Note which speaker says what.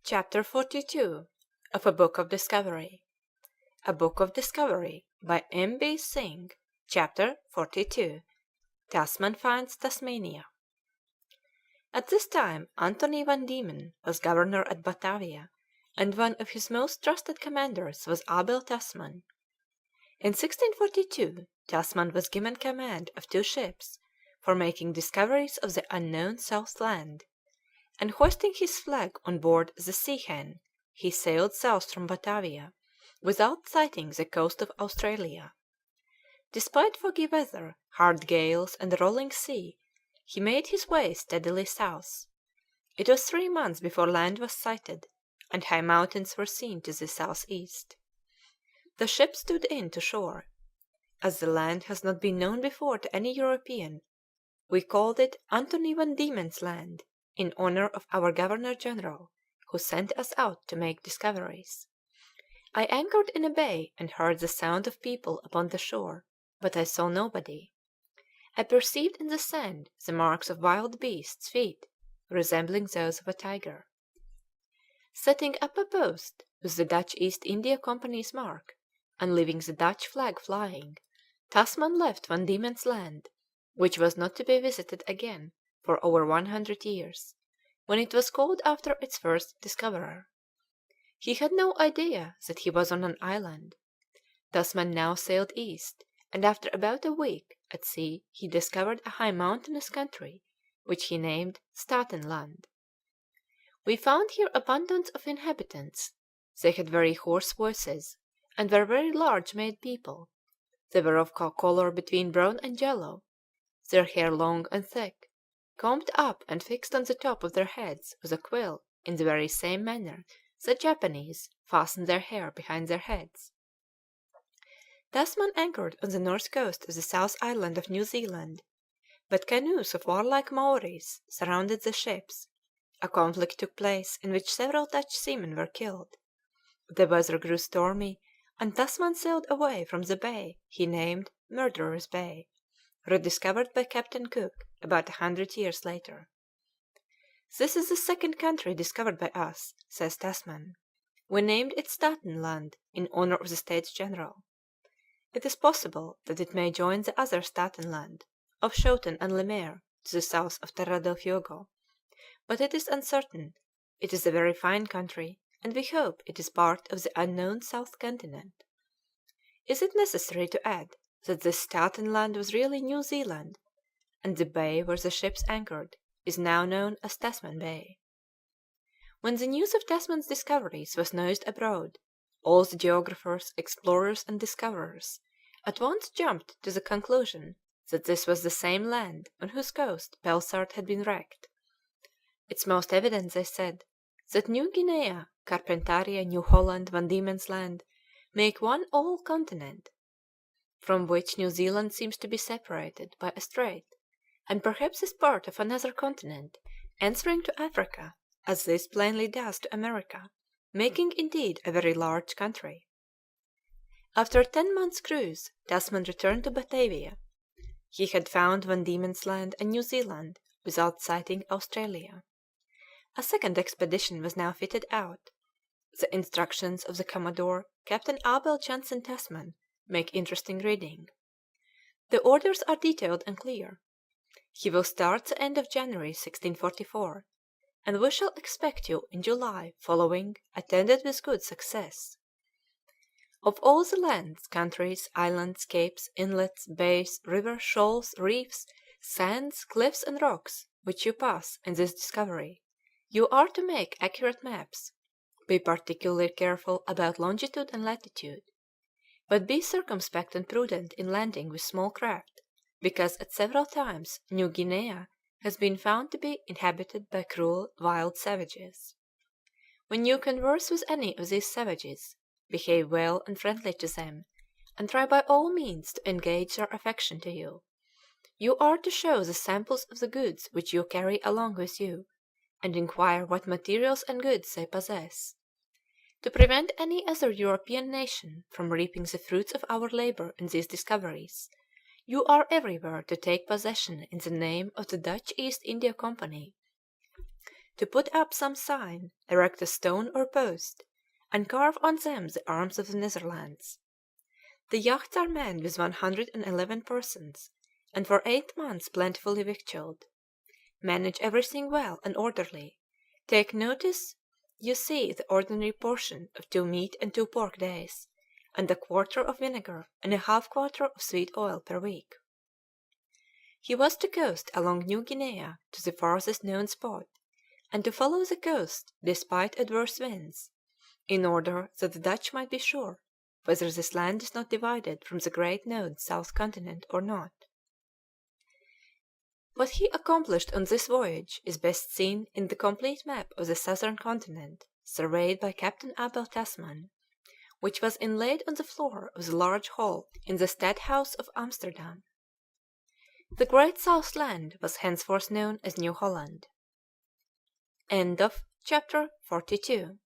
Speaker 1: Chapter 42 of A Book of Discovery. A Book of Discovery by M. B. Synge. Chapter 42 Tasman finds Tasmania. At this time Anthony van Diemen was governor at Batavia, and one of his most trusted commanders was Abel Tasman. In 1642 Tasman was given command of 2 ships for making discoveries of the unknown South Land, and hoisting his flag on board the Sea Hen, he sailed south from Batavia, without sighting the coast of Australia. Despite foggy weather, hard gales, and a rolling sea, he made his way steadily south. It was 3 months before land was sighted, and high mountains were seen to the southeast. The ship stood in to shore. As the land has not been known before to any European, we called it Anthony van Diemen's Land, in honor of our Governor General, who sent us out to make discoveries. I anchored in a bay and heard the sound of people upon the shore, but I saw nobody. I perceived in the sand the marks of wild beasts' feet, resembling those of a tiger. Setting up a post with the Dutch East India Company's mark, and leaving the Dutch flag flying, Tasman left Van Diemen's Land, which was not to be visited again for over 100 years, when it was called after its first discoverer. He had no idea that he was on an island. Tasman now sailed east, and after about a week at sea he discovered a high mountainous country, which he named Statenland. We found here abundance of inhabitants. They had very hoarse voices, and were very large-made people. They were of colour between brown and yellow, their hair long and thick, combed up and fixed on the top of their heads with a quill in the very same manner that Japanese fasten their hair behind their heads. Tasman anchored on the north coast of the South Island of New Zealand, but canoes of warlike Maoris surrounded the ships. A conflict took place in which several Dutch seamen were killed. The weather grew stormy, and Tasman sailed away from the bay he named Murderers' Bay, rediscovered by Captain Cook about 100 years later. "This is the second country discovered by us," says Tasman. "We named it Statenland in honour of the States General. It is possible that it may join the other Statenland, of Schouten and Lemaire, to the south of Terra del Fuego, but it is uncertain. It is a very fine country, and we hope it is part of the unknown South Continent. Is it necessary to add that this Statenland was really New Zealand, and the bay where the ships anchored is now known as Tasman Bay?" When the news of Tasman's discoveries was noised abroad, all the geographers, explorers, and discoverers at once jumped to the conclusion that this was the same land on whose coast Pelsart had been wrecked. "It's most evident," they said, "that New Guinea, Carpentaria, New Holland, Van Diemen's Land make one whole continent, from which New Zealand seems to be separated by a strait, and perhaps is part of another continent, answering to Africa, as this plainly does to America, making indeed a very large country." After a 10 months' cruise, Tasman returned to Batavia. He had found Van Diemen's Land and New Zealand without sighting Australia. A second expedition was now fitted out. The instructions of the Commodore, Captain Abel Johnson Tasman, make interesting reading. The orders are detailed and clear. He will start the end of January 1644, and we shall expect you in July following, attended with good success. Of all the lands, countries, islands, capes, inlets, bays, rivers, shoals, reefs, sands, cliffs, and rocks which you pass in this discovery, you are to make accurate maps. Be particularly careful about longitude and latitude, but be circumspect and prudent in landing with small craft, because at several times New Guinea has been found to be inhabited by cruel wild savages. When you converse with any of these savages, behave well and friendly to them, and try by all means to engage their affection to you. You are to show the samples of the goods which you carry along with you, and inquire what materials and goods they possess. To prevent any other European nation from reaping the fruits of our labour in these discoveries, you are everywhere to take possession in the name of the Dutch East India Company, to put up some sign, erect a stone or post, and carve on them the arms of the Netherlands. The yachts are manned with 111 persons, and for 8 months plentifully victualled. Manage everything well and orderly. Take notice you see the ordinary portion of 2 meat and 2 pork days, and a quarter of vinegar and a half quarter of sweet oil per week. He was to coast along New Guinea to the farthest known spot, and to follow the coast despite adverse winds, in order that the Dutch might be sure whether this land is not divided from the great known South Continent or not. What he accomplished on this voyage is best seen in the complete map of the southern continent surveyed by Captain Abel Tasman, which was inlaid on the floor of the large hall in the Stadthouse of Amsterdam. The great South Land was henceforth known as New Holland. Chapter 42